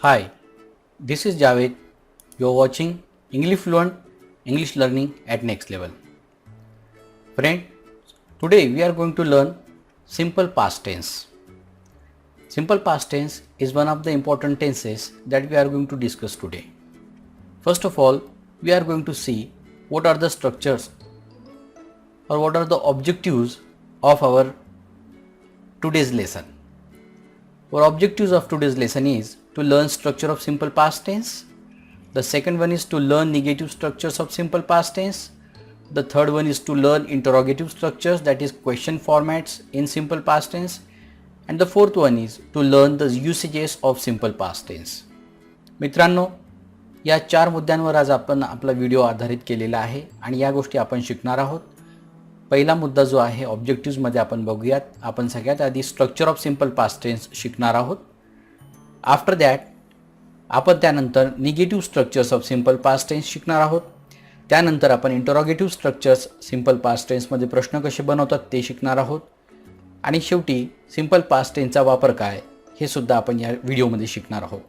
Hi, this is Javed. You're watching English Fluent English Learning at Next Level. Friend, today we are going to learn simple past tense. Simple past tense is one of the important tenses that we are going to discuss today. First of all, we are going to see what are the structures or what are the objectives of our today's lesson. Our objectives of today's lesson is to learn structure of simple past tense. The second one is to learn negative structures of simple past tense. The third one is to learn interrogative structures, that is question formats in simple past tense. And the fourth one is to learn the usages of simple past tense. मित्रांनो, या 4 मुद्द्यांवर आज आपण आपला video आधारित केलेला आहे आणि या गोष्टी आपण शिकणार आहोत. पहिला मुद्दा जो आहे ऑब्जेक्टिव्हमध्ये आपण बघूयात. आपण सगळ्यात आधी structure of simple past tense शिकणार आहोत. आफ्टर दॅट आपण त्यानंतर negative structures of simple past tense शिकणार आहोत. त्यानंतर आपण इंटरोगेटिव्ह स्ट्रक्चर्स सिंपल पास्ट टेन्समध्ये प्रश्न कसे बनवतात ते शिकणार आहोत. आणि शेवटी सिंपल पास्ट टेन्सचा वापर काय हे सुद्धा आपण या व्हिडिओमध्ये शिकणार आहोत.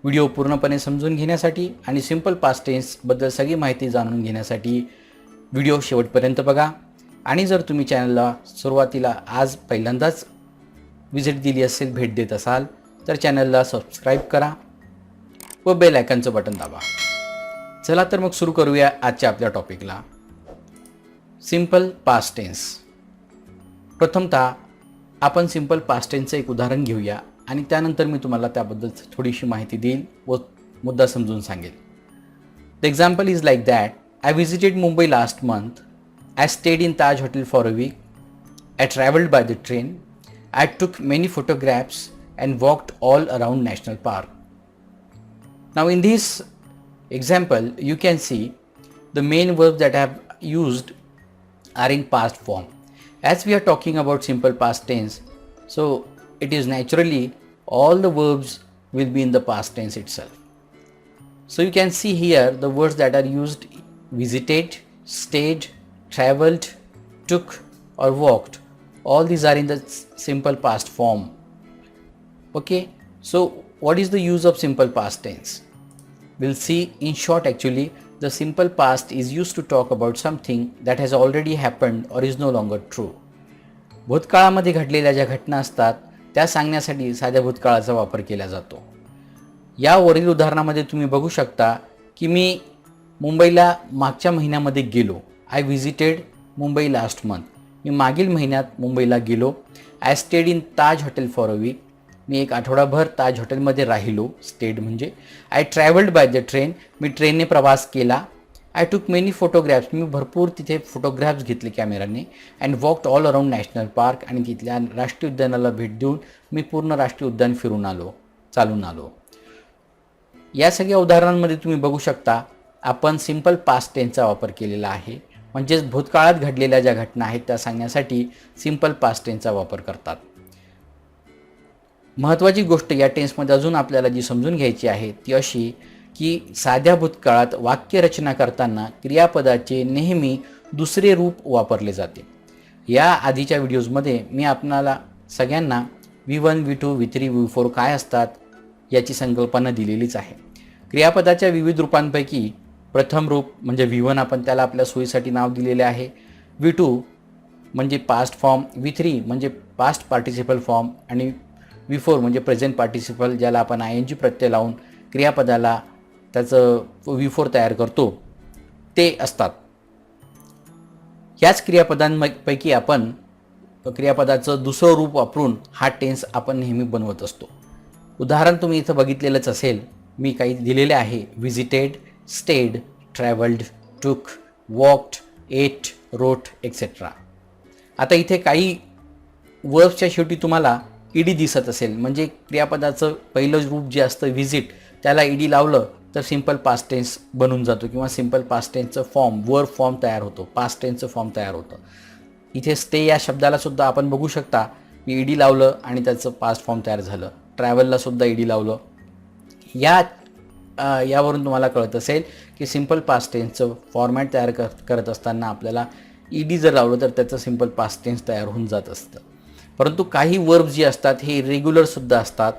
व्हिडिओ पूर्णपणे समजून घेण्यासाठी आणि सिंपल पास्ट टेन्सबद्दल सगळी माहिती जाणून घेण्यासाठी व्हिडिओ शेवटपर्यंत बघा. आणि जर तुम्ही चॅनलला सुरुवातीला आज पहिल्यांदाच विजिट दिली असेल, भेट देत असाल तर चॅनलला सबस्क्राईब करा व बेल आयकॉनचं बटन दाबा. चला तर मग सुरू करूया आजच्या आपल्या टॉपिकला. Simple past tense. प्रथमतः आपण सिंपल पास्ट टेन्सचं एक उदाहरण घेऊया आणि त्यानंतर मी तुम्हाला त्याबद्दल थोडीशी माहिती देईल व मुद्दा समजून सांगेल. The example is like that I visited Mumbai last month. I stayed in Taj Hotel for a week. I traveled by the train. I took many photographs and walked all around National Park. Now in this example, you can see the main verbs that I have used are in past form. As we are talking about simple past tense, so it is naturally all the verbs will be in the past tense itself. So you can see here the words that are used: visited, stayed, traveled, took or walked. All these are in the simple past form. Okay, so what is the use of simple past tense? We'll see in short. Actually, the simple past is used to talk about something that has already happened or is no longer true. भूतकाळामध्ये घडलेल्या ज्या घटना असतात त्या सांगण्यासाठी साध्या भूतकाळाचा वापर केला जातो. या वरील उदाहरणामध्ये तुम्ही बघू शकता की मी मुंबईला मागच्या महिन्यामध्ये गेलो. I visited Mumbai last month. मी मागील महिन्यात मुंबईला गेलो. I stayed in Taj hotel for a week. मी एक आठवडाभर ताज हॉटेलमध्ये राहिलो. स्टेड म्हणजे. I travelled by the train. मी ट्रेनने प्रवास केला. आय टूक मेनी फोटोग्राफ्स. मी भरपूर तिथे फोटोग्राफ्स घेतले कॅमेराने. And walked all around national park. आणि तिथल्या राष्ट्रीय उद्यानाला भेट देऊन मी पूर्ण राष्ट्रीय उद्यान फिरून आलो, चालून आलो. या सगळ्या उदाहरणांमध्ये तुम्ही बघू शकता आपण सिंपल पास्ट टेन्सचा वापर केलेला आहे. म्हणजेच भूतकाळात घडलेल्या ज्या घटना आहेत त्या सांगण्यासाठी सिंपल पास्ट टेन्सचा वापर करतात. महत्त्वाची गोष्ट या टेन्समध्ये अजून आपल्याला जी समजून घ्यायची आहे ती अशी की साध्या भूतकाळात वाक्यरचना करताना क्रियापदाचे नेहमी दुसरे रूप वापरले जाते. या आधीच्या व्हिडिओजमध्ये मी आपणाला सगळ्यांना V1, V2, V3, V4 काय असतात याची संकल्पना दिलेलीच आहे. क्रियापदाच्या विविध रूपांपैकी प्रथम रूप म्हणजे V1 आपण त्याला आपल्या सोयीसाठी नाव दिलेले आहे. V2 म्हणजे पास्ट फॉर्म. V3 म्हणजे पास्ट पार्टिसिपल फॉर्म. आणि V4 म्हणजे प्रेझेंट पार्टिसिपल, ज्याला आपण ING प्रत्यय लावून क्रियापदाला त्याचं V4 तयार करतो ते असतात. ह्याच क्रियापदांपैकी आपण क्रियापदाचं दुसरं रूप वापरून हा टेन्स आपण नेहमी बनवत असतो. उदाहरण तुम्ही इथं बघितलेलंच असेल. मी काही दिलेले आहे: विजिटेड, स्टेड, ट्रॅव्हल्ड, टूक, वॉक्ड, एट, रोट एक्सेट्रा. आता इथे काही वर्ब्सच्या शेवटी तुम्हाला ईडी दिसत असेल. म्हणजे क्रियापदाचं पहिलं रूप जे असतं विजिट त्याला ईडी लावलं तर सिंपल पास्ट टेन्स बनून जातो किंवा सिंपल पास्ट टेन्सचं फॉर्म वर्ब फॉर्म तयार होतो, पास्ट टेन्सचं फॉर्म तयार होतं. इथे स्टे या शब्दाला सुद्धा आपण बघू शकता मी ईडी लावलं आणि त्याचं पास्ट फॉर्म तयार झालं. ट्रॅव्हलला सुद्धा ईडी लावलं. यावरून तुम्हाला कळत असेल की सिंपल पास्ट टेन्सचं फॉर्मॅट तयार करत असताना आपल्याला ईडी जर लावलं तर त्याचं सिंपल पास्ट टेन्स तयार होऊन जात असतं. परंतु काही वर्ब्स जे असतात हे इरेग्युलर सुद्धा असतात.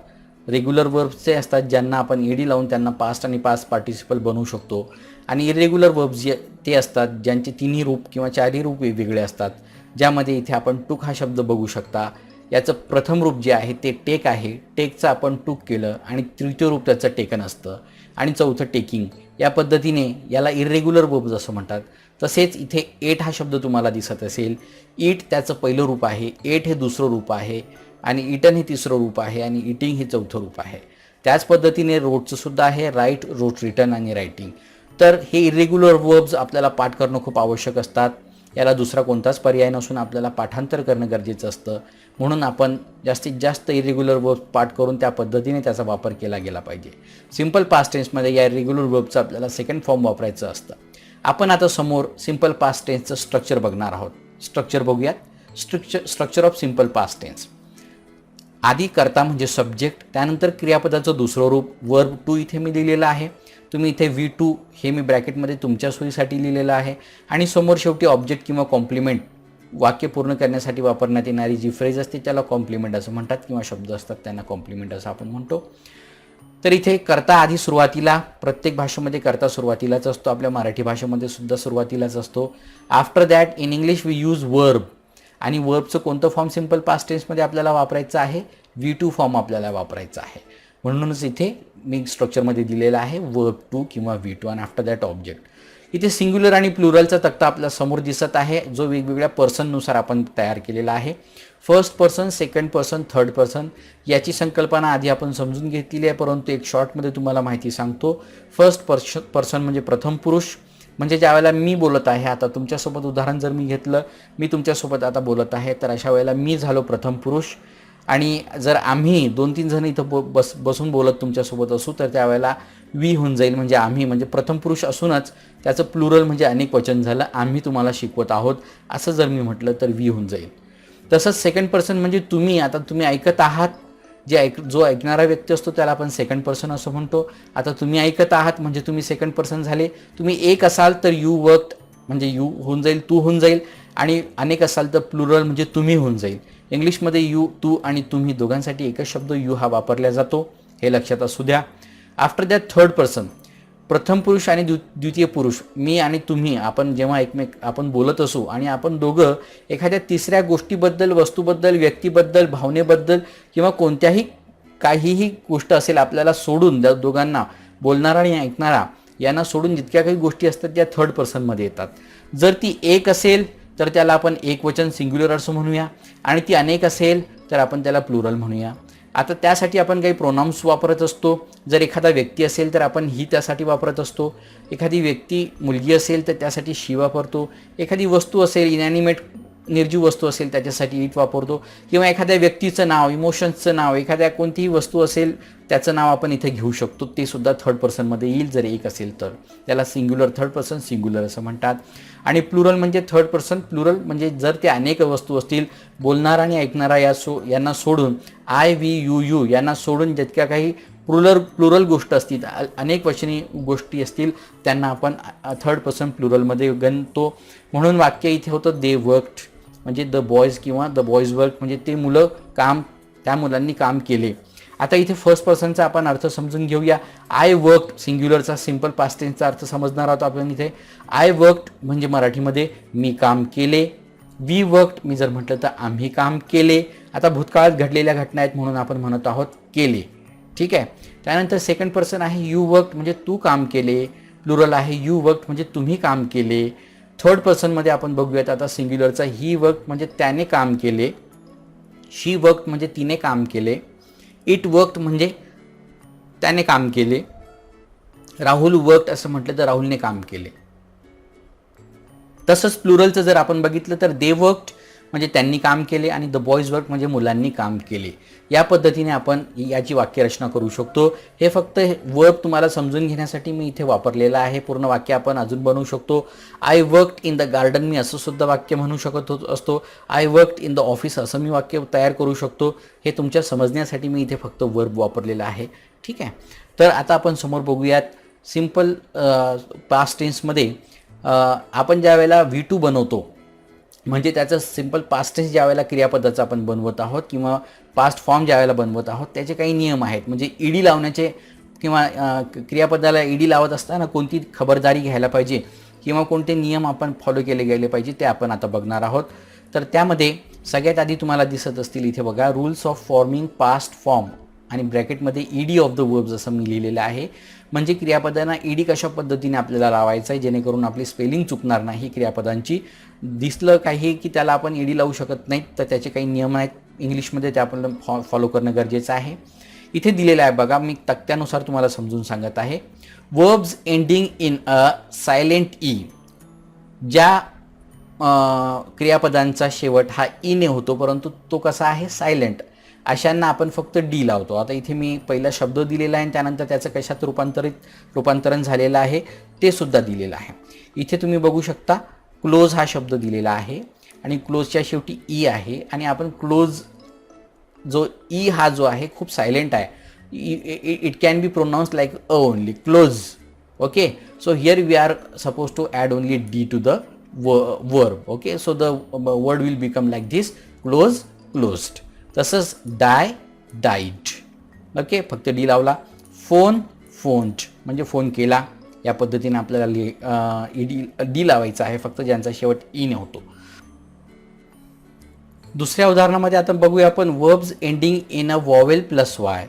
रेग्युलर वर्ब्सचे असतात ज्यांना आपण ईडी लावून त्यांना पास्ट आणि पास्ट पार्टिसिपल बनवू शकतो, आणि इरेग्युलर वर्ब्स जे ते असतात ज्यांचे तिन्ही रूप किंवा चारही रूप वेगवेगळे असतात, ज्यामध्ये इथे आपण टूक हा शब्द बघू शकता. याचं प्रथम रूप जे आहे ते टेक आहे, टेकचं आपण टूक केलं आणि तृतीय रूप त्याचं टेकन असतं, आणि चौथं टेकिंग. या पद्धतीने याला इरेग्युलर वर्ब्स असं म्हणतात. तसेच इथे एट हा शब्द तुम्हाला दिसत असेल, ईट त्याचं पहिलं रूप आहे, एट हे दुसरं रूप आहे, आणि इटन हे तिसरं रूप आहे, आणि इटिंग हे चौथं रूप आहे. त्याच पद्धतीने रोटचं सुद्धा आहे, राईट, रोट, रिटन आणि रायटिंग. तर हे इरेग्युलर वर्ब्स आपल्याला पाठ करणं खूप आवश्यक असतात. याला दुसरा कोणताच पर्याय नसून आपल्याला पाठांतर करणं गरजेचं असतं. म्हणून आपण जास्तीत जास्त इरेग्युलर वर्ब्स पाठ करून त्या पद्धतीने त्याचा वापर केला गेला पाहिजे. सिंपल पास्ट टेन्समध्ये या इरेग्युलर वर्बचं आपल्याला सेकंड फॉर्म वापरायचं असतं. आपण आता समोर सिंपल पास्ट टेन्सचं स्ट्रक्चर बघणार आहोत. स्ट्रक्चर बघूयात. Structure of simple past tense. आधी कर्ता म्हणजे सब्जेक्ट, त्यानंतर क्रियापदाचं दुसरं रूप वर्ब टू इथे मी लिहिलेलं आहे. तुम्ही इथे V2 हे मी ब्रॅकेटमध्ये तुमच्या सोयीसाठी लिहिलेलं आहे, आणि समोर शेवटी ऑब्जेक्ट किंवा कॉम्प्लिमेंट, वाक्य पूर्ण करण्यासाठी वापरण्यात येणारी जी फ्रेज असते त्याला कॉम्प्लिमेंट असं म्हणतात, किंवा शब्द असतात त्यांना कॉम्प्लिमेंट असं आपण म्हणतो. तर इथे कर्ता आधी सुरुवातीला, प्रत्येक भाषेमध्ये कर्ता सुरुवातीलाच असतो, आपल्या मराठी भाषेमध्ये सुद्धा सुरुवातीलाच असतो. After that in English we use verb, आणि वर्बचं कोणतं फॉर्म सिंपल पास्ट टेन्समध्ये आपल्याला वापरायचं आहे, V2 फॉर्म आपल्याला वापरायचा आहे. म्हणूनच इथे मी स्ट्रक्चरमध्ये दिलेला आहे वर्ब टू किंवा V2, आणि आफ्टर दॅट ऑब्जेक्ट. इथे सिंग्युलर आणि प्लुरलचा तक्ता आपल्या समोर दिसत आहे, जो वेगवेगळ्या पर्सननुसार आपण तयार केलेला आहे. First person, second person, third person याची संकल्पना आधी आपण समजून घेतलेली आहे, परंतु एक शॉर्टमध्ये तुम्हाला माहिती सांगतो. फर्स्ट पर्सन म्हणजे प्रथम पुरुष, म्हणजे ज्या वेळेला मी बोलत आहे, आता तुमच्यासोबत उदाहरण जर मी घेतलं, मी तुमच्यासोबत आता बोलत आहे, तर अशा वेळेला मी झालो प्रथम पुरुष. आणि जर आम्ही 2-3 जण इथं बसून बोलत तुमच्यासोबत असू, तर त्यावेळेला वी होऊन जाईल, म्हणजे आम्ही म्हणजे प्रथम पुरुष असूनच त्याचं प्लुरल म्हणजे अनेक वचन झालं, आम्ही तुम्हाला शिकवत आहोत असं जर मी म्हटलं तर वी होऊन जाईल. तसंच सेकंड पर्सन म्हणजे तुम्ही, आता तुम्ही ऐकत आहात, जो ऐकणारा व्यक्ती असतो त्याला आपण सेकंड पर्सन असं म्हणतो. आता तुम्ही ऐकत आहात म्हणजे तुम्ही सेकंड पर्सन झाले. तुम्ही एक असाल तर यू वर्कड म्हणजे यू होऊन जाईल, तू होऊन जाईल, आणि अनेक असाल तर प्लुरल म्हणजे तुम्ही होऊन जाईल. इंग्लिशमध्ये यू, तू आणि तुम्ही दोघांसाठी एकच शब्द यू हा वापरला जातो, हे लक्षात असू द्या. आफ्टर दॅट थर्ड पर्सन, प्रथम पुरुष आणि द्वितीय पुरुष, मी आणि तुम्ही, आपण जेव्हा आपण बोलत असू आणि आपण दोघं एखाद्या तिसऱ्या गोष्टीबद्दल, वस्तूबद्दल, व्यक्तीबद्दल, भावनेबद्दल किंवा काहीही गोष्ट असेल आपल्याला सोडून, दोघांना बोलणारा आणि ऐकणारा यांना सोडून जितक्या काही गोष्टी असतात त्या थर्ड पर्सनमध्ये येतात. जर ती एक असेल तर त्याला आपण एकवचन सिंग्युलर असं म्हणूया, आणि ती अनेक असेल तर आपण त्याला प्लुरल म्हणूया. आता त्यासाठी आपण काही प्रोनाउन्स वापरत असतो. जर एखादा व्यक्ती असेल तर आपण ही त्यासाठी वापरत असतो. एखादी व्यक्ती मुलगी असेल तर त्यासाठी शी वापरतो. एखादी वस्तू असेल, इनॅनिमेट निर्जीव वस्तू असेल त्याच्यासाठी इट वापरतो. किंवा एखाद्या व्यक्तीचं नाव, इमोशन्सचं नाव, एखाद्या कोणतीही वस्तू असेल त्याचं नाव आपण इथे घेऊ शकतो, ते सुद्धा थर्ड पर्सनमध्ये येईल जर एक असेल तर. त्याला सिंग्युलर थर्ड पर्सन सिंग्युलर असं म्हणतात. आणि प्लुरल म्हणजे थर्ड पर्सन प्लुरल म्हणजे जर ते अनेक वस्तू असतील, बोलणारा आणि ऐकणारा यांना सोडून, आय, वी, यू यांना सोडून जितक्या काही प्लुरल गोष्ट असतील, अनेक वचनी गोष्टी असतील, त्यांना आपण थर्ड पर्सन प्लुरलमध्ये गणतो. म्हणून वाक्य इथे होतं दे वर्कड, म्हणजे द बॉयज किंवा द बॉयज वर्क म्हणजे त्या मुलांनी काम केले. आता इथे फर्स्ट पर्सनचा आपण अर्थ समजून घेऊया. आय वर्कड सिंग्युलरचा सिंपल पास्ट टेन्सचा अर्थ समजणार आहोत आपण इथे. आय वर्कड म्हणजे मराठीमध्ये मी काम केले. वी वर्कड मी जर म्हटलं तर आम्ही काम केले. आता भूतकाळात घडलेल्या घटना आहेत म्हणून आपण म्हणत आहोत केले, ठीक आहे. त्यानंतर सेकंड पर्सन आहे यू वर्कड म्हणजे तू काम केले. प्लुरल आहे यू वर्कड म्हणजे तुम्ही काम केले. थर्ड पर्सनमध्ये आपण बघूयात आता सिंग्युलरचा ही वर्कड म्हणजे त्याने काम केले. शी वर्कड म्हणजे तिने काम केले. इट वर्कड म्हणजे त्याने काम केले. राहुल वर्कड असं म्हटलं तर राहुलने काम केले. तसंच प्लुरलचं जर आपण बघितलं तर दे वर्कड म्हणजे त्यांनी काम केले, आणि द बॉयज वर्क म्हणजे मुलांनी काम केले. या पद्धतीने आपण याची वाक्यरचना करू शकतो. हे फक्त वर्ब तुम्हाला समजून घेण्यासाठी मी इथे वापरलेलं आहे. पूर्ण वाक्य आपण अजून बनवू शकतो. I worked in the garden मी असं सुद्धा वाक्य म्हणू शकत असतो. I worked in the office असं मी वाक्य तयार करू शकतो. हे तुमच्या समजण्यासाठी मी इथे फक्त वर्ब वापरलेलं आहे, ठीक आहे. तर आता आपण समोर बघूयात सिंपल पास्ट टेन्समध्ये आपण ज्या वेळेला V2 बनवतो, म्हणजे त्याचं सिम्पल पास्ट टेन्स ज्या वेळेला क्रियापदाचं आपण बनवत आहोत किंवा पास्ट फॉर्म ज्या वेळेला बनवत आहोत त्याचे काही नियम आहेत. म्हणजे ईडी लावण्याचे किंवा क्रियापदाला ईडी लावत असताना कोणती खबरदारी घ्यायला पाहिजे किंवा कोणते नियम आपण फॉलो केले गेले पाहिजे ते आपण आता बघणार आहोत. तर त्यामध्ये सगळ्यात आधी तुम्हाला दिसत असतील इथे बघा, rules of forming past form आणि ब्रॅकेटमध्ये ईडी ऑफ द वर्ब्स असं मी लिहिलेलं आहे. म्हणजे क्रियापदांना ईडी कशा पद्धतीने आपल्याला लावायचं आहे जेणेकरून आपली स्पेलिंग चुकणार नाही क्रियापदांची. दिसलं काही की त्याला आपण ईडी लावू शकत नाहीत तर त्याचे काही नियम आहेत इंग्लिशमध्ये, ते आपल्याला फॉलो करणं गरजेचं आहे. इथे दिलेलं आहे बघा, मी तक्त्यानुसार तुम्हाला समजून सांगत आहे. Verbs ending in a silent E, ज्या क्रियापदांचा शेवट हा ईने होतो परंतु तो कसा आहे सायलेंट, अशांना आपण फक्त डी लावतो. आता इथे मी पहिला शब्द दिलेला आहे आणि त्यानंतर त्याचं कशात रूपांतरण झालेलं आहे ते सुद्धा दिलेलं आहे. इथे तुम्ही बघू शकता क्लोज हा शब्द दिलेला आहे आणि क्लोजच्या शेवटी ई आहे आणि आपण क्लोज जो ई हा जो आहे खूप सायलेंट आहे. It can be pronounce like a only close. Okay, so here we are suppose to add only D to the verb. Okay, so the word will become like this, close closed. तसंच die died. Okay, फक्त D लावला. Phone phoned म्हणजे phone केला. या पद्धतीने आपल्याला D लावायचं आहे फक्त ज्यांचा शेवट ईने होतो. दुसऱ्या उदाहरणामध्ये आता बघूया आपण verbs ending in a vowel plus y,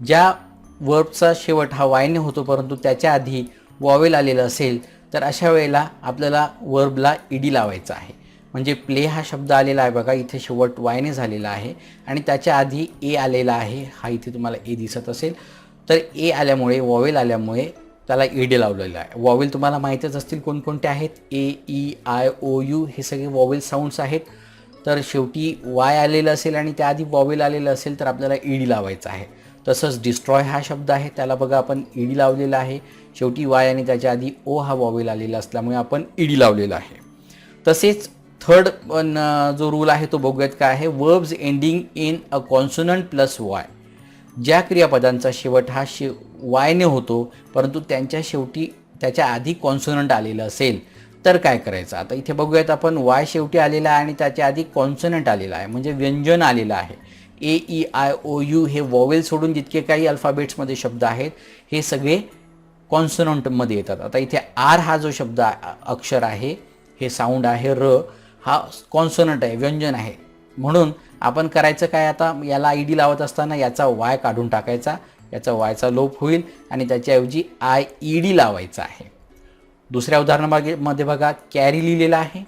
ज्या वर्बचा शेवट हा वायने होतो परंतु त्याच्या आधी वॉवेल आलेलं असेल तर अशा वेळेला आपल्याला वर्बला ईडी लावायचा आहे. म्हणजे प्ले हा शब्द आलेला आहे बघा, इथे शेवट वायने झालेला आहे आणि त्याच्या आधी ए आलेला आहे. हा इथे तुम्हाला ए दिसत असेल तर ए आल्यामुळे वॉवेल आल्यामुळे त्याला ईडी लावलेला आहे. वॉवेल तुम्हाला माहीतच असतील कोणकोणते आहेत, ए ई आय ओ यू हे सगळे वॉवेल साऊंड्स आहेत. तर शेवटी वाय आलेलं असेल आणि त्याआधी वॉवेल आलेलं असेल तर आपल्याला ईडी लावायचं आहे. तसंच डिस्ट्रॉय हा शब्द आहे त्याला बघा आपण ईडी लावलेला आहे. शेवटी वाय आणि त्याच्या आधी ओ हा वॉवेल आलेला असल्यामुळे आपण ईडी लावलेला आहे. तसेच थर्ड जो रूल आहे तो बघूयात काय आहे. Verbs ending in a consonant plus y, ज्या क्रियापदांचा शेवट हा वायने होतो परंतु त्यांच्या शेवटी त्याच्या आधी कॉन्सोनंट आलेलं असेल तर काय करायचं. आता इथे बघूयात आपण, वाय शेवटी आलेला आहे आणि त्याच्या आधी कॉन्सोनंट आलेला आहे म्हणजे व्यंजन आलेलं आहे. ए ई आय ओ यू हे वॉवेल सोडून जितके काही अल्फाबेट्समध्ये शब्द आहेत हे सगळे कॉन्सोनंटमध्ये येतात. आता इथे आर हा जो शब्द अक्षर आहे हे साऊंड आहे, र हा कॉन्सोनंट आहे व्यंजन आहे. म्हणून आपण करायचं काय, आता याला ईडी लावत असताना याचा वाय काढून टाकायचा, याचा वायचा लोप होईल आणि त्याच्याऐवजी आय ईडी लावायचा आहे. दुसऱ्या उदाहरणामध्ये बघा, कॅरी लिहिलेला आहे,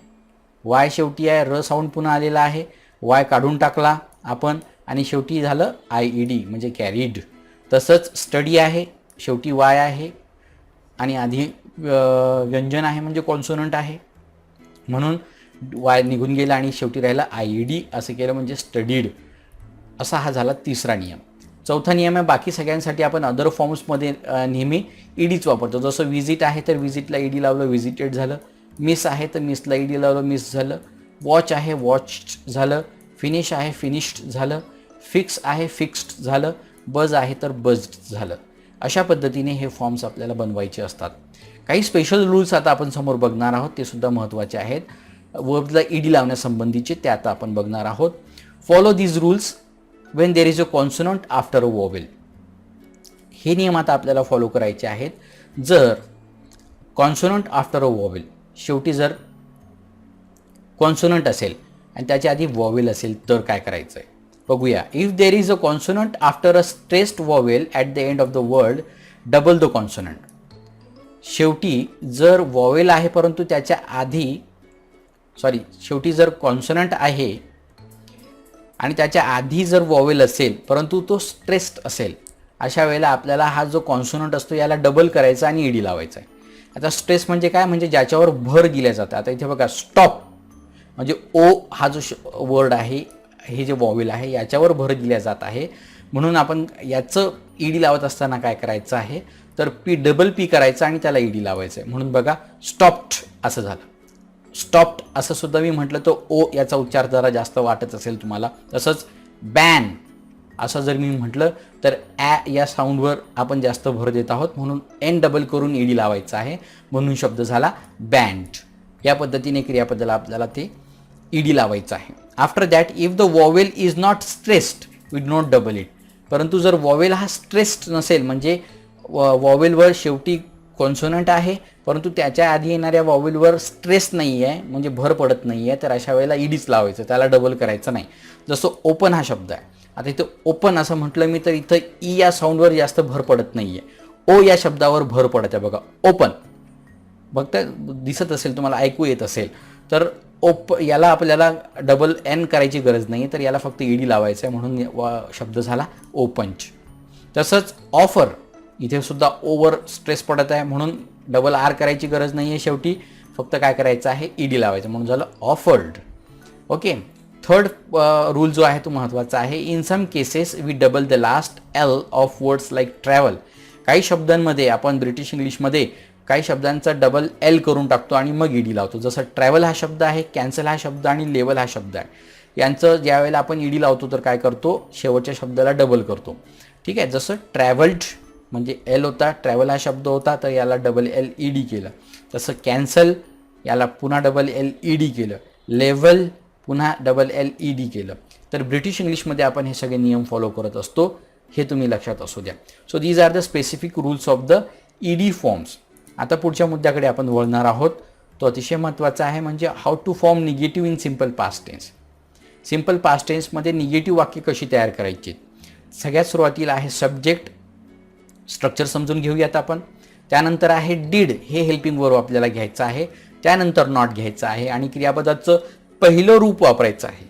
वाय शेवटी आहे, र साऊंड पुन्हा आलेला आहे, वाय काढून टाकला आपण आणि शेवटी झालं आय ई डी म्हणजे कॅरीड. तसंच स्टडी आहे, शेवटी वाय आहे आणि आधी व्यंजन आहे म्हणजे कॉन्सोनंट आहे म्हणून वाय निघून गेला आणि शेवटी राहिला आय ई डी असं केलं म्हणजे स्टडीड. असा हा झाला तिसरा नियम. चौथा नियम आहे, बाकी सगळ्यांसाठी आपण अदर फॉर्म्समध्ये नेहमी ईडीच वापरतो. जसं विजिट आहे तर विजिटला ईडी लावलं विजिटेड झालं, मिस आहे तर मिसला ईडी लावलं मिस झालं, वॉच आहे वॉच्ड झालं, फिनिश आहे फिनिश्ड झालं, फिक्स आहे फिक्स्ड झालं, बज आहे तर बज्ड झालं. अशा पद्धतीने हे फॉर्म्स आपल्याला बनवायचे असतात. काही स्पेशल रूल्स आता आपण समोर बघणार आहोत, ते सुद्धा महत्त्वाचे आहेत. वर्ब्सला ईडी लावण्यासंबंधीचे ते आता आपण बघणार आहोत. Follow these rules when there is a consonant after a vowel. हे नियम आता आपल्याला फॉलो करायचे आहेत. जर कॉन्सोनंट आफ्टर अ वॉवेल शेवटी जर कॉन्सोनंट असेल आणि त्याच्या आधी वॉवेल असेल तर काय करायचं आहे बघूया. If there is a consonant after a stressed vowel at the end of the word, double the consonant. शेवटी जर वॉवेल आहे परंतु त्याच्या आधी शेवटी जर कॉन्सोनंट आहे आणि त्याच्या आधी जर वॉवेल असेल परंतु तो स्ट्रेस्ड असेल, अशा वेळेला आपल्याला हा जो कॉन्सोनंट असतो याला डबल करायचा आणि ईडी लावायचा आहे. आता स्ट्रेस म्हणजे काय, म्हणजे ज्याच्यावर भर दिल्या जातं. आता इथे बघा स्टॉप म्हणजे ओ हा जो वर्ड आहे, हे जे वॉवेल आहे याच्यावर भर दिल्या जात आहे म्हणून आपण याचं ईडी लावत असताना काय करायचं आहे तर डबल पी करायचं आणि त्याला ईडी लावायचं आहे. म्हणून बघा स्टॉप्ड असं झालं. स्टॉप्ड असं सुद्धा मी म्हटलं तर ओ याचा उच्चार जरा जास्त वाटत असेल तुम्हाला. तसंच बॅन असं जर मी म्हटलं तर ॲ या साऊंडवर आपण जास्त भर देत आहोत म्हणून एन डबल करून ईडी लावायचं आहे म्हणून शब्द झाला बँड. या पद्धतीने क्रियापदाला आपल्याला ते ईडी लावायचा आहे. After that if the vowel is not stressed we do not double it. परंतु जर वॉवेल हा स्ट्रेस्ड नसेल, म्हणजे वॉवेलवर शेवटी कॉन्सोनंट आहे परंतु त्याच्या आधी येणाऱ्या वॉवेलवर स्ट्रेस नाही आहे, म्हणजे भर पडत नाही आहे, तर अशा वेळेला ईडीच लावायचं, त्याला डबल करायचं नाही. जसं ओपन हा शब्द आहे, आता इथं ओपन असं म्हटलं मी तर इथं ई या साऊंडवर जास्त भर पडत नाही आहे, ओ या शब्दावर भर पडत आहे बघा, ओपन. बघता दिसत असेल तुम्हाला, ऐकू येत असेल, तर याला आपल्याला डबल एन करायची गरज नाही, तर याला फक्त ईडी लावायचं आहे, म्हणून शब्द झाला ओपनच. तसंच ऑफर, इथे सुद्धा ओवर स्ट्रेस पडत आहे म्हणून डबल आर करायची गरज नाही आहे, शेवटी फक्त काय करायचं आहे, ईडी लावायचं, म्हणून झालं ऑफर्ड. ओके. थर्ड रूल जो आहे तो महत्त्वाचा आहे. In some cases we double the last L of words like travel. काही शब्दांमध्ये आपण ब्रिटिश इंग्लिशमध्ये काही शब्दांचा डबल एल करून टाकतो आणि मग ईडी लावतो. जसं ट्रॅव्हल हा शब्द आहे, कॅन्सल हा शब्द आणि लेवल हा शब्द आहे. यांचं ज्या वेळेला आपण ईडी लावतो तर काय करतो, शेवटच्या शब्दाला डबल करतो. ठीक आहे. जसं ट्रॅव्हल्ड म्हणजे एल होता, ट्रॅव्हल हा शब्द होता, तर याला डबल एल ईडी केलं. तसं कॅन्सल याला पुन्हा डबल एल ईडी केलं. लेवल पुन्हा डबल एल ईडी केलं. तर ब्रिटिश इंग्लिशमध्ये आपण हे सगळे नियम फॉलो करत असतो, हे तुम्ही लक्षात असू द्या. So these are the specific rules of the ED forms. आता पुढच्या मुद्द्याकडे आपण वळणार आहोत, तो अतिशय महत्त्वाचा आहे, म्हणजे how to form negative in simple past tense. Simple past टेन्समध्ये निगेटिव्ह वाक्य कशी तयार करायची. सगळ्यात सुरुवातीला आहे सब्जेक्ट, स्ट्रक्चर समजून घेऊयात आपण. त्यानंतर आहे डीड, हे हेल्पिंग वर्ब आपल्याला घ्यायचं आहे. त्यानंतर नॉट घ्यायचं आहे आणि क्रियापदाचं पहिलं रूप वापरायचं आहे.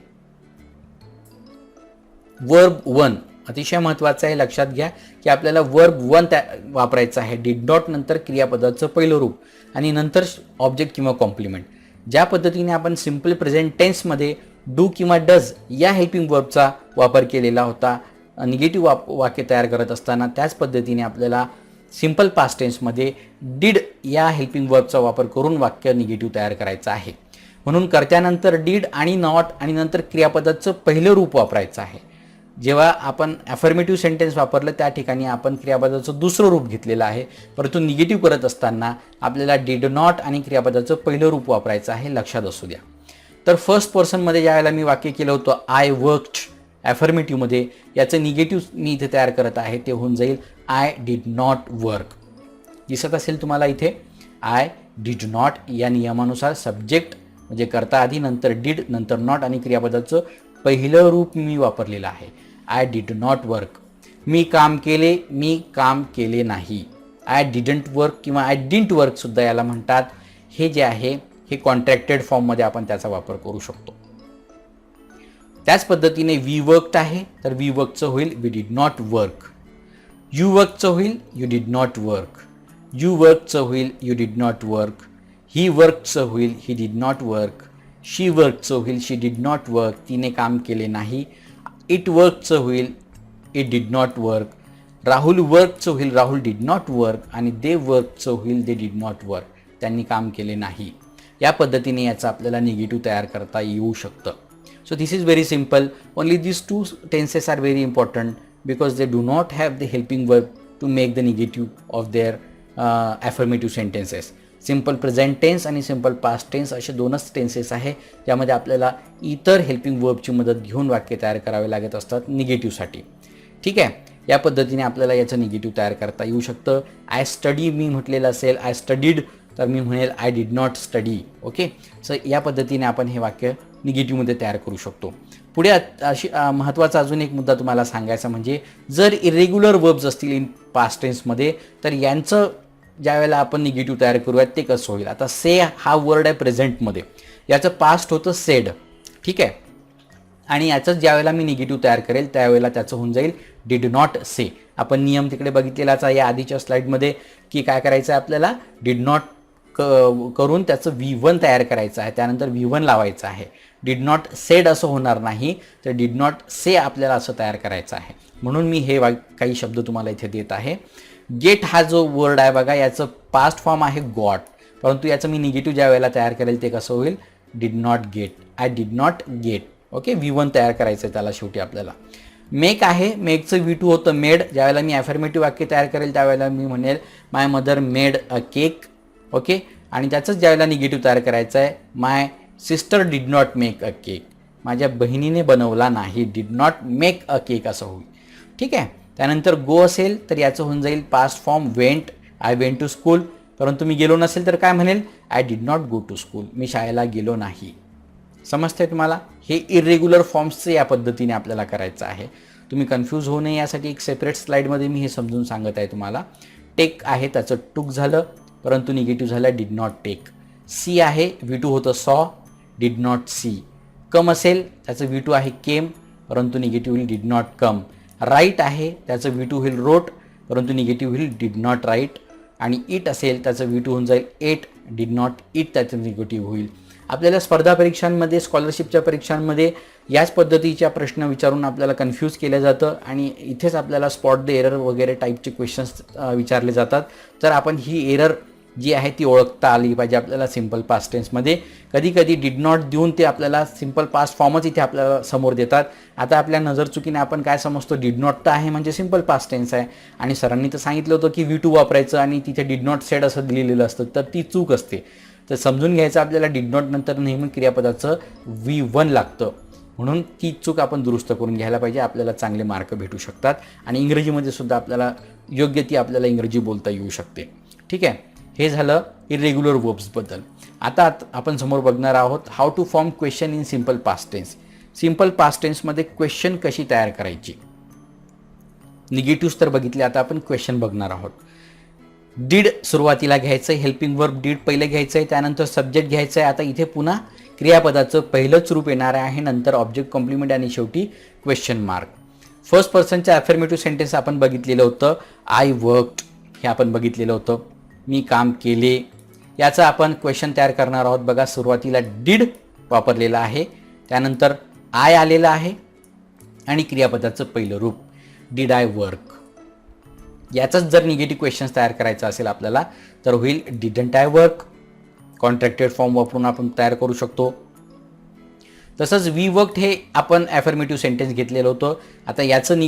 वर्ब वन अतिशय महत्त्वाचं आहे, लक्षात घ्या की आपल्याला वर्ब वन वापरायचं आहे. डिड नॉट नंतर क्रियापदाचं पहिलं रूप आणि नंतर ऑब्जेक्ट किंवा कॉम्प्लिमेंट. ज्या पद्धतीने आपण सिम्पल प्रेझेंट टेन्समध्ये डू किंवा डज या हेल्पिंग वर्बचा वापर केलेला होता निगेटिव्ह वाक्य तयार करत असताना, त्याच पद्धतीने आपल्याला सिम्पल पास्ट टेन्समध्ये डिड या हेल्पिंग वर्बचा वापर करून वाक्य निगेटिव्ह तयार करायचं आहे. म्हणून कर्त्यानंतर डिड आणि नॉट आणि नंतर क्रियापदाचं पहिलं रूप वापरायचं आहे. जेव्हा आपण ॲफर्मेटिव्ह सेंटेन्स वापरलं त्या ठिकाणी आपण क्रियापदाचं दुसरं रूप घेतलेलं आहे, परंतु निगेटिव्ह करत असताना आपल्याला डिड नॉट आणि क्रियापदाचं पहिलं रूप वापरायचं आहे, लक्षात असू द्या. तर फर्स्ट पर्सनमध्ये ज्यावेळेला मी वाक्य केलं होतं आय वर्क्ड ॲफर्मेटिव्हमध्ये, याचं निगेटिव्ह मी इथे तयार करत आहे, ते होऊन जाईल आय डिड नॉट वर्क. दिसत असेल तुम्हाला इथे आय डिड नॉट या नियमानुसार सब्जेक्ट म्हणजे करता आधी, नंतर डिड, नंतर नॉट आणि क्रियापदाचं पहिलं रूप मी वापरलेलं आहे. I did not work. मी काम केले, मी काम केले नाही. आय डिडंट वर्क किंवा आय डिडंट वर्क सुद्धा याला म्हणतात. हे जे आहे हे कॉन्ट्रॅक्टेड फॉर्ममध्ये आपण त्याचा वापर करू शकतो. त्याच पद्धतीने वी वर्कड आहे, तर वी वर्कचं होईल we did not work. You वर्कचं होईल you did not work. You वर्कचं होईल you did not work. He वर्कचं होईल he did not work. She वर्कचं होईल शी डिड नॉट वर्क, तिने काम केले नाही. इट वर्कचं होईल it did not work. Rahul वर्कचं होईल राहुल डिड नॉट वर्क आणि दे वर्कचं होईल दे डिड नॉट वर्क, त्यांनी काम केले नाही. या पद्धतीने याचा आपल्याला निगेटिव्ह तयार करता येऊ शकतं. So this is very simple. Only these two tenses are very important because they do not have the helping verb to make the negative of their affirmative sentences. Simple present tense आणि simple past tense असे दोनच tenses आहे ज्यामध्ये आपल्याला इतर helping वर्बची मदत घेऊन वाक्य तयार करावे लागत असतात निगेटिव्हसाठी. ठीक आहे. या पद्धतीने आपल्याला याचं निगेटिव्ह तयार करता येऊ शकतं. आय स्टडी मी म्हटलेलं असेल आय स्टडीड, तर मी म्हणेल I did not study. Okay. So या पद्धतीने आपण हे वाक्य निगेटिव्हमध्ये तयार करू शकतो. पुढे अशी महत्त्वाचा अजून एक मुद्दा तुम्हाला सांगायचा म्हणजे जर इरेग्युलर वर्ब्स असतील इन पास्ट टेन्समध्ये तर यांचं ज्या वेळेला आपण निगेटिव्ह तयार करूयात ते कसं होईल. आता से हा वर्ड आहे प्रेझेंटमध्ये, याचं पास्ट होतं सेड. ठीक आहे. आणि याचंच ज्या वेळेला मी निगेटिव्ह तयार करेल त्यावेळेला त्याचं होऊन जाईल डिड नॉट से. आपण नियम तिकडे बघितलेलाच आहे या आधीच्या स्लाईडमध्ये की काय करायचं आहे आपल्याला डिड नॉट करून त्याचं V1 तयार करायचं आहे, त्यानंतर V1 लावायचं आहे. डिड नॉट सेड असं होणार नाही, तर डिड नॉट से आपल्याला असं तयार करायचं आहे. म्हणून मी हे काही शब्द तुम्हाला इथे देत आहे. गेट हा जो वर्ड आहे बघा, याचं पास्ट फॉर्म आहे गॉट, परंतु याचं मी निगेटिव्ह ज्या वेळेला तयार करेल ते कसं होईल did not gate. I did not gate. Okay. V1 तयार करायचं आहे त्याला शेवटी आपल्याला. मेक आहे, मेकचं V2 होतं मेड. ज्यावेळेला मी ॲफर्मेटिव्ह वाक्य तयार करेल त्यावेळेला मी म्हणेल my mother made a cake. Okay. आणि त्याचंच ज्यावेळेला निगेटिव्ह तयार करायचं आहे my sister did not make a cake, माझ्या बहिणीने बनवला नाही, did not make a cake असं होईल. ठीक आहे. त्यानंतर गो असेल तर याचं होऊन जाईल past form went, I went to school. परंतु मी गेलो नसेल तर काय म्हणेल, I did not go to school, मी शाळेला गेलो नाही. समजतंय तुम्हाला? हे इरेग्युलर फॉर्म्सचं या पद्धतीने आपल्याला करायचं आहे. तुम्ही कन्फ्यूज होऊ नये यासाठी एक सेपरेट स्लाईडमध्ये मी हे समजून सांगत आहे तुम्हाला. टेक आहे त्याचं टूक झालं, परंतु निगेटिव्ह झालं डिड नॉट टेक. सी आहे V2 होतं सॉ, डिड नॉट सी. कम असेल त्याचं V2 आहे केम, परंतु निगेटिव्ह होईल डिड नॉट कम. राईट आहे त्याचं V2 होईल रोट, परंतु निगेटिव्ह होईल डिड नॉट राईट. आणि इट असेल त्याचं V2 होऊन जाईल एट, डिड नॉट इट त्याचं निगेटिव्ह होईल. आपल्याला स्पर्धा परीक्षांमध्ये, स्कॉलरशिपच्या परीक्षांमध्ये याच पद्धतीच्या प्रश्न विचारून आपल्याला कन्फ्यूज केलं जातं आणि इथेच आपल्याला स्पॉट द एरर वगैरे टाईपचे क्वेश्चन्स विचारले जातात. तर आपण ही एरर जी आहे ती ओळखता आली पाहिजे आपल्याला सिम्पल पास्ट टेन्समध्ये. कधी कधी डिड नॉट देऊन ते आपल्याला सिम्पल पास्ट फॉर्मच इथे आपल्याला समोर देतात. आता आपल्या नजर चुकीने आपण काय समजतो, डिड नॉट तर आहे म्हणजे सिम्पल पास्ट टेन्स आहे आणि सरांनी तर सांगितलं होतं की V2 वापरायचं आणि तिथे डिड नॉट सेड असं लिहिलेलं असतं, तर ती चूक असते. तर समजून घ्यायचं आपल्याला डिड नॉट नंतर नेहमी क्रियापदाचं V1 लागतं, म्हणून ती चूक आपण दुरुस्त करून घ्यायला पाहिजे. आपल्याला चांगले मार्क भेटू शकतात आणि इंग्रजीमध्ये सुद्धा आपल्याला योग्य ती आपल्याला इंग्रजी बोलता येऊ शकते. ठीक आहे. हे झालं इरेग्युलर वर्ब्सबद्दल. आता आपण समोर बघणार आहोत how to form question in simple past tense. Simple past टेन्समध्ये क्वेश्चन कशी तयार करायची. निगेटिव्ह तर बघितले, आता आपण क्वेश्चन बघणार आहोत. डीड सुरुवातीला घ्यायचं आहे, हेल्पिंग वर्ब डीड पहिले घ्यायचं आहे, त्यानंतर सब्जेक्ट घ्यायचं आहे. आता इथे पुन्हा क्रियापदाचं पहिलंच रूप येणार आहे, नंतर ऑब्जेक्ट कॉम्प्लिमेंट आणि शेवटी क्वेश्चन मार्क. फर्स्ट पर्सनच्या अफर्मेटिव्ह सेंटेन्स आपण बघितलेलं होतं. आय वर्कड हे आपण बघितलेलं होतं, मी काम केले. याचा आपण क्वेश्चन तयार करणार आहोत. बघा सुरुवातीला डीड वापरलेलं आहे, त्यानंतर आय आलेलं आहे आणि क्रियापदाचं पहिलं रूप डीड आय वर्क. याचाच जर निगेटिव्ह क्वेश्चन्स तयार करायचा असेल आपल्याला तर होईल didn't I work. Contracted form वापरून आपण तयार करू शकतो. तसंच वी वर्कड हे आपण ॲफर्मेटिव्ह सेंटेन्स घेतलेलं होतं. आता याचं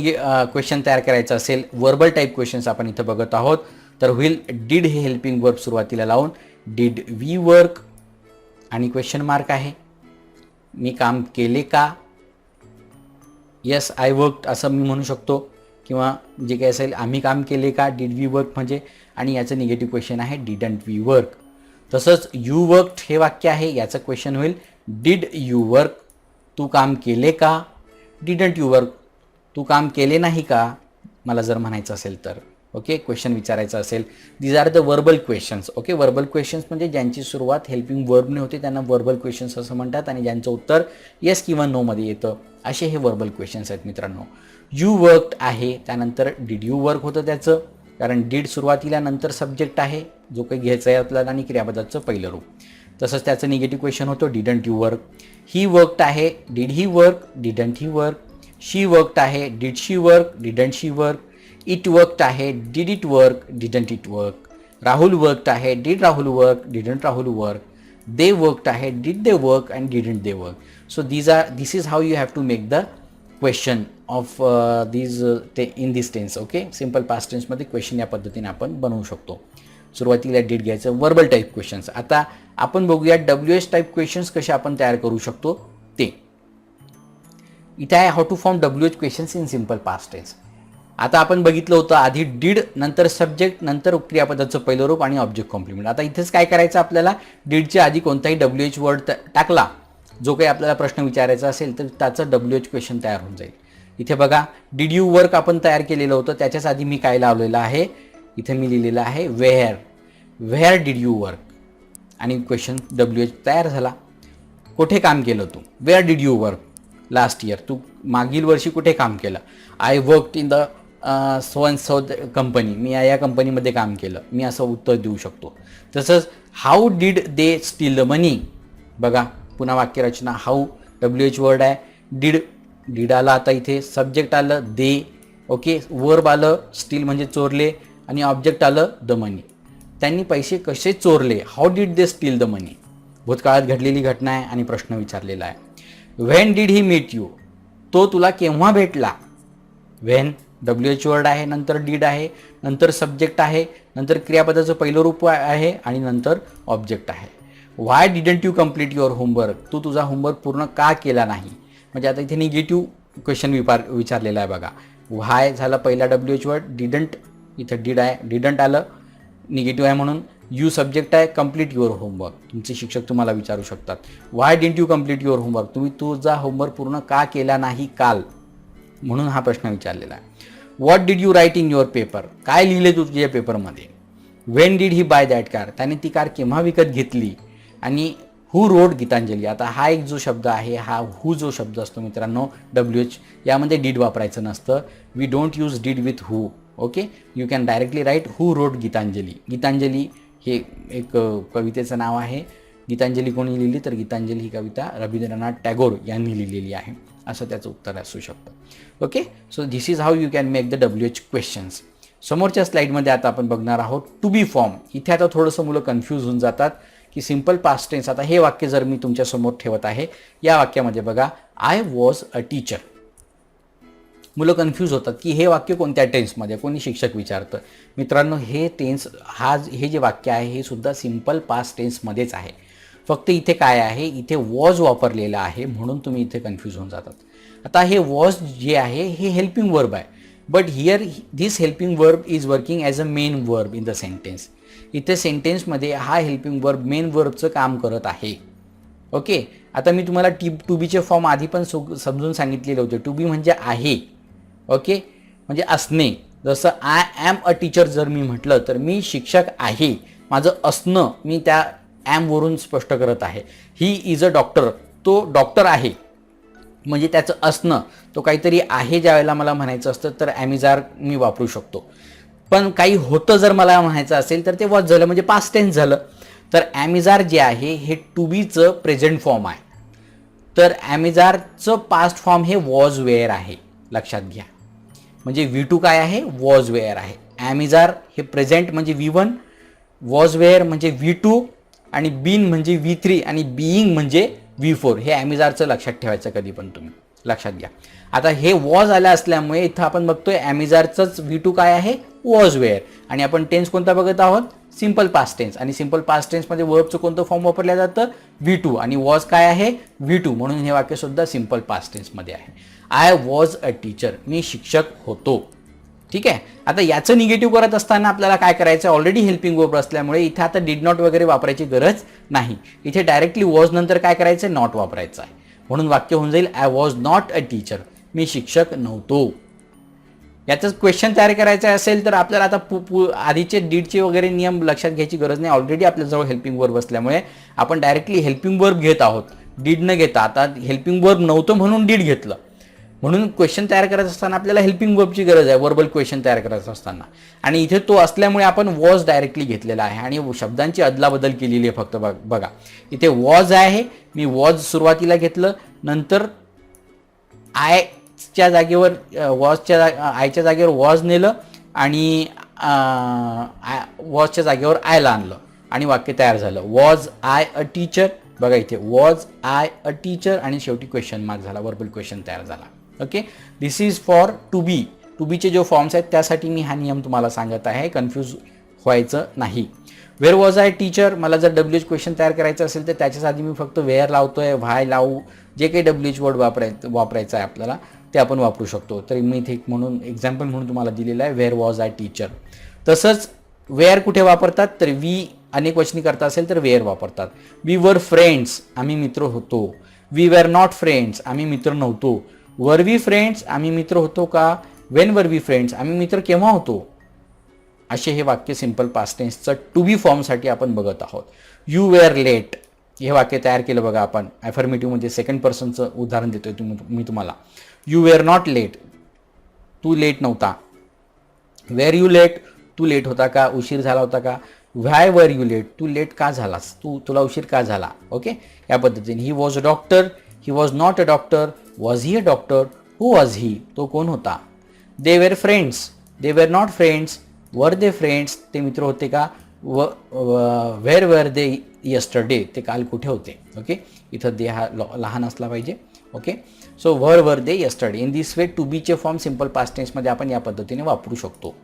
क्वेश्चन तयार करायचं असेल, वर्बल टाईप क्वेश्चन्स आपण इथं बघत आहोत, तर होईल डीड हे हेल्पिंग वर्ब सुरुवातीला लावून डीड वी वर्क आणि क्वेश्चन मार्क आहे. मी काम केले का, येस आय वर्कड असं मी म्हणू शकतो, किंवा जे काही असेल आम्ही काम केले का, डीड वी वर्क म्हणजे, आणि याचं निगेटिव्ह क्वेश्चन आहे डिडंट वी वर्क. तसंच यू वर्कड हे वाक्य आहे, याचं क्वेश्चन होईल डिड यू वर्क. तू काम केले का, डिडंट यू वर्क. तू काम केले नाही का मला जर म्हणायचं असेल तर. ओके, क्वेश्चन विचारायचं असेल. These are the verbal questions. Okay, verbal questions म्हणजे ज्यांची सुरुवात हेल्पिंग वर्बने होते त्यांना वर्बल क्वेश्चन्स असं म्हणतात आणि ज्यांचं उत्तर येस किंवा नोमध्ये येतं असे हे वर्बल क्वेश्चन्स आहेत मित्रांनो. यू वर्कड आहे, त्यानंतर डिड यू वर्क होतं त्याचं, कारण डीड सुरुवातीला, नंतर सब्जेक्ट आहे जो काही घ्यायचा आहे आपल्याला आणि क्रियापदाचं पहिलं रूप. तसंच त्याचं निगेटिव्ह क्वेश्चन होतं didn't you work. He worked आहे, did he work, didn't he work. She worked आहे, did she work, didn't she work. It worked आहे, did it work, didn't it work. Rahul worked आहे, did Rahul work, didn't Rahul work. They worked आहे, did they work and didn't they work. So this is how you have to make the question of in this tense. Okay, simple past टेन्समध्ये question या पद्धतीने आपण बनवू शकतो. सुरुवातीला did घ्यायचं, verbal type questions. आता आपण बघूया WH टाईप क्वेश्चन्स कसे आपण तयार करू शकतो ते. इथे आहे how to form WH questions in simple past tense. आता आपण बघितलं होतं आधी डीड, नंतर सब्जेक्ट, नंतर क्रियापदाचं पहिलं रूप आणि ऑब्जेक्ट कॉम्प्लिमेंट. आता इथेच काय करायचं आपल्याला, डीडच्या आधी कोणताही WH वर्ड टाकला, जो काही आपल्याला प्रश्न विचारायचा असेल तर त्याचं WH क्वेश्चन तयार होऊन जाईल. इथे बघा डिड यू वर्क आपण तयार केलेलं होतं, त्याच्याच आधी मी काय लावलेलं आहे, इथे मी लिहिलेलं आहे वेअर डिड यू वर्क आणि क्वेश्चन WH तयार झाला. कुठे काम केलं तू, where did you work last year, तू मागील वर्षी कुठे काम केलं. I worked in the so and so company, मी या कंपनीमध्ये काम केलं, मी असं उत्तर देऊ शकतो. तसंच how did they steal the money. बघा पुन्हा वाक्यरचना, हाऊ WH वर्ड आहे, डीड आलं, आता इथे सब्जेक्ट आलं दे. ओके, वर्ब आलं स्टील म्हणजे चोरले आणि ऑब्जेक्ट आलं द मनी. त्यांनी पैसे कसे चोरले, how did they steal the money. भूतकाळात घडलेली घटना आहे आणि प्रश्न विचारलेला आहे. When did he meet you, तो तुला केव्हा भेटला. व्हेन WH वर्ड आहे, नंतर डीड आहे, नंतर सब्जेक्ट आहे, नंतर क्रियापदाचं पहिलं रूप आहे आणि नंतर ऑब्जेक्ट आहे. Why didn't you complete your homework, तू तुझा होमवर्क पूर्ण का केला नाही. म्हणजे आता इथे निगेटिव्ह क्वेश्चन विचारलेला आहे बघा. व्हाय झाला पहिला WH वर्ड, डिडंट इथं डिड आहे, डिडंट आलं निगेटिव्ह आहे म्हणून. यू सब्जेक्ट आहे, कम्प्लीट युअर होमवर्क, तुमचे शिक्षक तुम्हाला विचारू शकतात. Why didn't you complete your homework, तुम्ही तुझा होमवर्क पूर्ण का केला नाही काल, म्हणून हा प्रश्न विचारलेला आहे. What did you write in your paper, काय लिहिले तू तुझ्या पेपरमध्ये. When did he buy that car, त्याने ती कार केव्हा विकत घेतली. आणि हू रोड गीतांजली, आता हा एक जो शब्द आहे, हा हू जो शब्द असतो मित्रांनो WH, यामध्ये डीड वापरायचं नसतं. We don't use did with who. Okay, you can directly write who wrote Gitanjali. Gitanjali हे एक कवितेचं नाव आहे. गीतांजली कोणी लिहिली, तर गीतांजली ही कविता रवींद्रनाथ टागोर यांनी लिहिलेली आहे, असं त्याचं उत्तर असू शकतं. Okay, so this is how you can make the WH questions. समोरच्या स्लाईडमध्ये आता आपण बघणार आहोत टू बी फॉर्म. इथे आता थोडंसं मुलं कन्फ्यूज होऊन जातात की सिम्पल पास्ट टेन्स. आता हे वाक्य जर मी तुमच्यासमोर ठेवत आहे, या वाक्यामध्ये बघा आय वॉज अ टीचर. मुलं कन्फ्यूज होतात की हे वाक्य कोणत्या टेन्समध्ये, कोणी शिक्षक विचारतं. मित्रांनो हे टेन्स हे जे वाक्य आहे हे सुद्धा सिम्पल पास्ट टेन्समध्येच आहे. फक्त इथे काय आहे, इथे वॉज वापरलेला आहे म्हणून तुम्ही इथे कन्फ्यूज होऊन जातात. आता हे वॉज जे आहे हे हेल्पिंग वर्ब आहे, but here this helping verb is working as a main verb in the sentence. इथे सेंटेन्समध्ये हा हेल्पिंग वर्ब मेन वर्बचं काम करत आहे. ओके, आता मी तुम्हाला टू बीचे फॉर्म आधी पण समजून सांगितलेले होते. टू बी म्हणजे आहे, ओके, म्हणजे असणे. जसं आय ॲम अ टीचर जर मी म्हटलं तर मी शिक्षक आहे, माझं असणं मी त्या ॲमवरून स्पष्ट करत आहे. ही इज अ डॉक्टर, तो डॉक्टर आहे, म्हणजे त्याचं असणं तो काहीतरी आहे. ज्या वेळेला मला म्हणायचं असतं तर ॲमिजार मी वापरू शकतो. पण काही होतं जर मला म्हणायचं असेल तर ते वॉज झालं, म्हणजे पास्ट टेन्स झालं. तर ॲमिजार जे आहे हे टू बीचं प्रेझेंट फॉर्म आहे. तर ॲमिजारचं पास्ट फॉर्म हे वॉज वेअर आहे, लक्षात घ्या. म्हणजे V2 काय आहे, वॉज वेअर आहे. ॲमिजार हे प्रेझेंट म्हणजे V1, वॉज वेअर म्हणजे V2, आणि बीन म्हणजे V3, आणि बीइंग म्हणजे V4. हे ॲमिजारचं लक्षात ठेवायचं कधी पण तुम्ही, लक्षात घ्या. आता हे वॉज आलं असल्यामुळे इथं आपण बघतोय ॲमिजारचंच V2 काय आहे, वॉज वेअर. आणि आपण टेन्स कोणता बघत आहोत, सिम्पल पास्ट टेन्स. आणि सिम्पल पास्ट टेन्समध्ये वर्बचं कोणतं फॉर्म वापरलं जातं, V2, आणि वॉज काय आहे, V2. म्हणून हे वाक्यसुद्धा सिम्पल पास्ट टेन्समध्ये आहे. आय वॉज अ टीचर, मी शिक्षक होतो. ठीक आहे. आता याचं निगेटिव्ह करत असताना आपल्याला काय करायचं, ऑलरेडी हेल्पिंग वर्ब असल्यामुळे इथे आता डिड नॉट वगैरे वापरायची गरज नाही. इथे डायरेक्टली वॉज नंतर काय करायचं, नॉट वापरायचं आहे. म्हणून वाक्य होऊन जाईल I was not a teacher, मी शिक्षक नव्हतो. याचं क्वेश्चन तयार करायचं असेल तर आपल्याला आता आधीचे डीडचे वगैरे नियम लक्षात घ्यायची गरज नाही. ऑलरेडी आपल्याजवळ हेल्पिंग वर्ब असल्यामुळे आपण डायरेक्टली हेल्पिंग वर्ब घेत आहोत, डीड न घेता. आता हेल्पिंग वर्ब नव्हतं म्हणून डीड घेतलं. म्हणून क्वेश्चन तयार करत असताना आपल्याला हेल्पिंग वर्बची गरज आहे, वर्बल क्वेश्चन तयार करत असताना. आणि इथे तो असल्यामुळे आपण वॉज डायरेक्टली घेतलेला आहे आणि शब्दांची अदलाबदल केलेली आहे फक्त. बघा इथे वॉज आहे, मी वॉज सुरुवातीला घेतलं, नंतर आयच्या जागेवर आयच्या जागेवर वॉज नेलं, आणि वॉजच्या जागेवर आयला आणलं, आणि वाक्य तयार झालं. Was I a teacher. बघा इथे वॉज आय अ टीचर, आणि शेवटी क्वेश्चन मार्क झाला, वर्बल क्वेश्चन तयार झाला. Okay, this is for to be. To बीचे जो फॉर्म्स आहेत त्यासाठी मी हा नियम तुम्हाला सांगत आहे, कन्फ्यूज व्हायचं नाही. वेअर वॉज आय टीचर, मला जर WH क्वेश्चन तयार करायचं असेल तर त्याच्यासाठी मी फक्त वेअर लावतोय, व्हाय लावू, जे काही WH वर्ड वापरायचं आहे आपल्याला ते आपण वापरू शकतो. तर मी इथे म्हणून एक्झाम्पल म्हणून तुम्हाला दिलेलं आहे वेअर वॉज आय टीचर. तसंच वेअर कुठे वापरतात, तर वी अनेक वचनी करता असेल तर वेअर वापरतात. वी वर फ्रेंड्स, आम्ही मित्र होतो. वी वेअर नॉट फ्रेंड्स, आम्ही मित्र नव्हतो. वर वी फ्रेंड्स, आम्ही मित्र होतो का. वेन वर वी फ्रेंड्स, आम्ही मित्र केव्हा होतो. असे हे वाक्य सिम्पल पास्ट टेन्सचं टू बी फॉर्मसाठी आपण बघत आहोत. यू वेअर लेट, हे वाक्य तयार केलं बघा आपण ॲफर्मेटिव्हमध्ये, सेकंड पर्सनचं उदाहरण देतोय मी तुम्हाला. यू वेअर नॉट लेट, तू लेट नव्हता. वेअर यू लेट, तू लेट होता का, उशीर झाला होता का. व्हाय वर यू लेट, तू लेट का झालास, तुला उशीर का झाला. ओके, या पद्धतीने. He was a doctor, he was not a doctor. Was he a doctor, who was he, तो कोण होता. They were friends, they were not friends. वर दे फ्रेंड्स, ते मित्र होते का. वेअर वेअर दे यस्टरडे, ते काल कुठे होते. ओके, इथं दे हा लहान असला पाहिजे. Okay, so were they yesterday. In this way two बीचे फॉर्म सिम्पल पास्ट टेन्समध्ये आपण या पद्धतीने वापरू शकतो.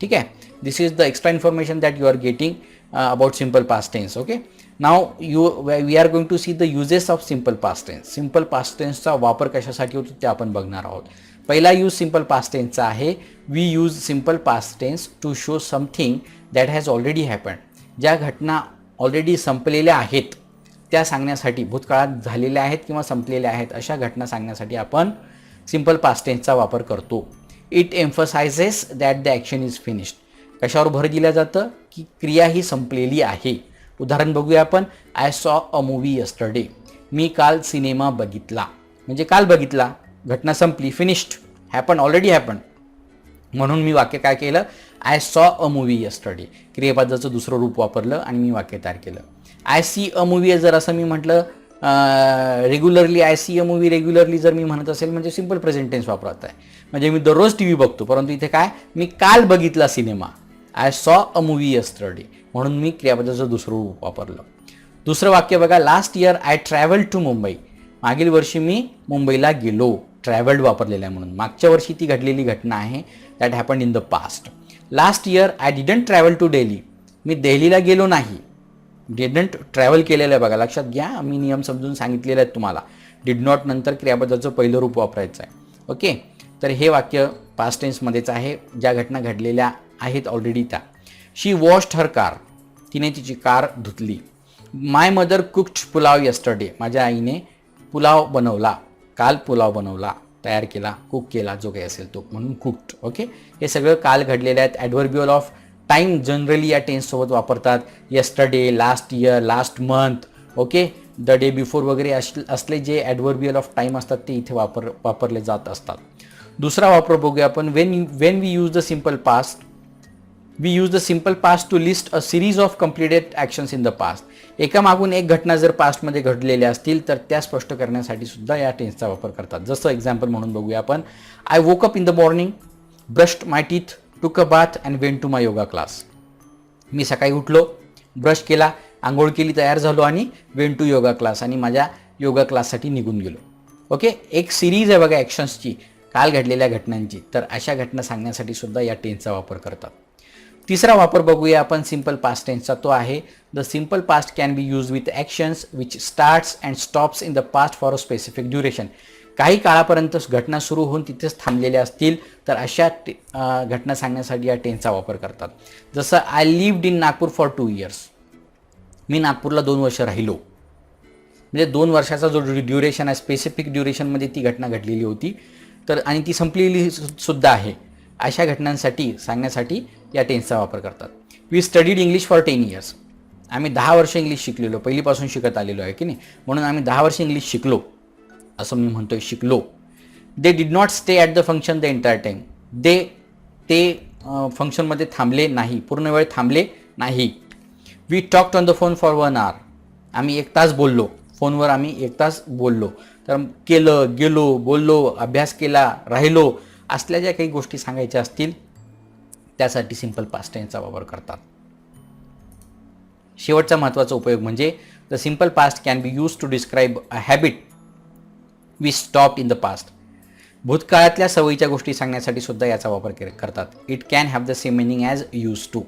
ठीक आहे. This is the extra information that you are getting. about simple past tense. Okay, now we are going to see the uses of simple past tense. Simple past tense चा वापर कशासाठी होतो ते आपण बघणार आहोत. पहिला यूज सिंपल पास्ट टेन्सचा आहे. We use simple past tense to show something that has already happened. ज्या घटना ऑलरेडी संपलेल्या आहेत त्या सांगण्यासाठी, भूतकाळात झालेल्या आहेत किंवा संपलेल्या आहेत अशा घटना सांगण्यासाठी आपण सिंपल पास्ट टेन्सचा वापर करतो. It emphasises that the action is finished. कशावर भर दिलं जातं की क्रिया ही संपलेली आहे. उदाहरण बघूया आपण. I saw a movie yesterday. मी काल सिनेमा बघितला. म्हणजे काल बघितला, घटना संपली, फिनिश्ड, हॅपन, ऑलरेडी हॅपन. म्हणून मी वाक्य काय केलं, I saw a movie yesterday. क्रियापदाचं दुसरं रूप वापरलं आणि मी वाक्य तयार केलं. आय सी अ मूवी जर असं मी म्हटलं regularly, I see a movie regularly जर मी म्हणत असेल म्हणजे सिंपल प्रेझेंट टेन्स वापरत आहे. म्हणजे मी दररोज टी व्ही बघतो, परंतु इथे काय, मी काल बघितला cinema. I saw a movie yesterday. म्हणून मी क्रियापदाचं दुसरं रूप वापरलं. दुसरं वाक्य बघा. Last year I travelled to Mumbai. मागील वर्षी मी मुंबईला गेलो. ट्रॅव्हल्ड वापरलेलं आहे म्हणून. मागच्या वर्षी ती घडलेली घटना आहे. That happened in the past. Last year I didn't travel to Delhi. मी दिल्लीला गेलो नाही. डिडंट ट्रॅव्हल केलेलं आहे बघा, लक्षात घ्या. मी नियम समजून सांगितलेले आहेत तुम्हाला. डिड नॉट नंतर क्रियापदाचं पहिलं रूप वापरायचं आहे. ओके, तर हे वाक्य पास्ट टेन्समध्येच आहे. ज्या घटना घडलेल्या आहेत ऑलरेडी त्या. शी वॉश्ड हर कार. तिने तिची कार धुतली. माय मदर कुक्ड पुलाव यस्टरडे. माझ्या आईने पुलाव बनवला. काल पुलाव बनवला, तयार केला, कुक केला, जो काही असेल तो, म्हणून कुक्ड. ओके, हे सगळं काल घडलेले आहेत. ॲडव्हर्बियल ऑफ टाईम जनरली या टेन्ससोबत वापरतात. Yesterday, last year, last month, okay, the day before वगैरे असले जे ॲडव्हर्बियल ऑफ टाईम असतात ते इथे वापरले जात असतात. दुसरा वापर बघूया आपण. When we use the simple past, we use the simple past to list a series of completed actions in the past. एकामागून एक घटना जर पास्टमध्ये घडलेल्या असतील तर त्या स्पष्ट करण्यासाठी सुद्धा या टेन्सचा वापर करतात. जसं एक्झाम्पल म्हणून बघूया आपण. I woke up in the morning, brushed my teeth, took a bath and went to my yoga class. मी सकाळी उठलो, ब्रश केला, आंघोळ केली, तयार झालो आणि वेंट टू योगा क्लास, आणि माझ्या योगा क्लाससाठी निघून गेलो. ओके, एक सिरीज आहे बघा ॲक्शन्सची, काल घडलेल्या घटनांची. तर अशा घटना सांगण्यासाठी सुद्धा या टेन्सचा वापर करतात. तिसरा वापर बघूया आपण सिंपल पास्ट टेन्सचा. तो आहे the simple past can be use with actions which starts and stops in the past for a specific duration. काही काळापर्यंत घटना सुरू होऊन तिथेच थांबलेल्या असतील तर अशा घटना सांगण्यासाठी या टेन्सचा वापर करतात. जसं I lived in Nagpur for 2 years. मी नागपूरला 2 वर्ष राहिलो. म्हणजे 2 वर्षाचा जो ड्युरेशन आहे, स्पेसिफिक ड्युरेशनमध्ये ती घटना घडलेली होती, तर आणि ती संपलेली सुद्धा आहे. अशा घटनांसाठी सांगण्यासाठी या टेन्सचा वापर करतात. We studied English for 10 years. आम्ही 10 वर्ष इंग्लिश शिकलेलो, पहिलीपासून शिकत आलेलो आहे की नाही, म्हणून आम्ही 10 वर्ष इंग्लिश शिकलो असं मी म्हणतोय, शिकलो. They did not stay at the function the entire time. ते फंक्शनमध्ये थांबले नाही, पूर्ण वेळ थांबले नाही. We talked on the phone for 1 hour. आम्ही 1 तास बोललो, फोनवर आम्ही 1 तास बोललो. तर केलं, गेलो, बोललो, अभ्यास केला, राहिलो, असल्या ज्या काही गोष्टी सांगायच्या असतील त्यासाठी सिंपल पास्ट टेन्सचा वापर करतात. शेवटचा महत्त्वाचा उपयोग म्हणजे the simple past can be use to describe a habit we stop in the past. भूतकाळातल्या सवयीच्या गोष्टी सांगण्यासाठी सुद्धा याचा वापर करतात. It can have the same meaning as use to.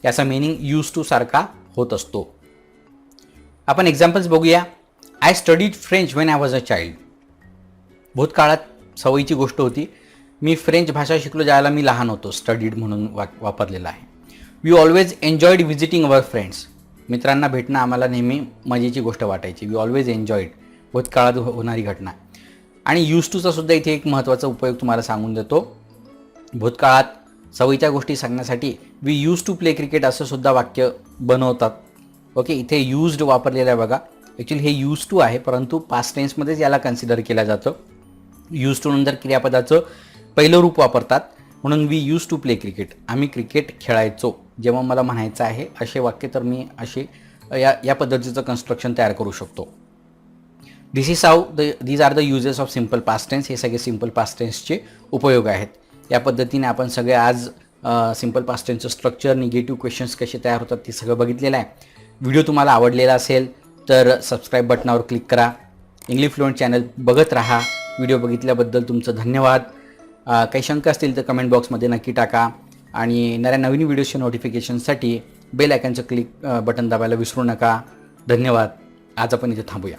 याचा मिनिंग यूज टू सारखा होत असतो. आपण एक्झाम्पल्स बघूया. I studied French when I was a child. भूतकाळात सवयीची गोष्ट होती. मी फ्रेंच भाषा शिकलो ज्याला मी लहान होतो. स्टडीड म्हणून वापरलेला आहे. We always enjoyed visiting our friends. मित्रांना भेटणं आम्हाला नेहमी मजेची गोष्ट वाटायची. वी ऑलवेज एन्जॉयड, भूतकाळात होणारी घटना. आणि यूज टूचा सुद्धा इथे एक महत्त्वाचा उपयोग तुम्हाला सांगून देतो. भूतकाळात सवयीच्या गोष्टी सांगण्यासाठी we use to play cricket असं सुद्धा वाक्य बनवतात. ओके, इथे यूज्ड वापरलेलं आहे बघा. ॲक्च्युली हे यूज टू आहे, परंतु पास्ट टेन्समध्येच याला कन्सिडर केलं जातं. यूज टू नंतर क्रियापदाचं पहिलं रूप वापरतात, म्हणून we use to play cricket. आम्ही क्रिकेट खेळायचो. जेव्हा मला म्हणायचं आहे असे वाक्य, तर मी असे या पद्धतीचं कन्स्ट्रक्शन तयार करू शकतो. These are the uses of simple past tense. हे सगळे सिंपल पास्ट टेन्सचे उपयोग आहेत. या पद्धतीने आपण सगळे आज सिंपल पास्ट टेन्सचं स्ट्रक्चर, निगेटिव्ह क्वेश्चन्स कसे तयार होतात ते सगळं बघितलेलं आहे. व्हिडिओ तुम्हाला आवडलेला असेल तर सबस्क्राईब बटनावर क्लिक करा. इंग्लिश फ्लुएंट चॅनल बघत राहा. व्हिडिओ बघितल्याबद्दल तुमचं धन्यवाद. काही शंका असतील तर कमेंट बॉक्समध्ये नक्की टाका. आणि येणाऱ्या नवीन व्हिडिओचे नोटिफिकेशनसाठी बेल आयकॉनचं बटन दाबायला विसरू नका. धन्यवाद. आज आपण इथे थांबूया.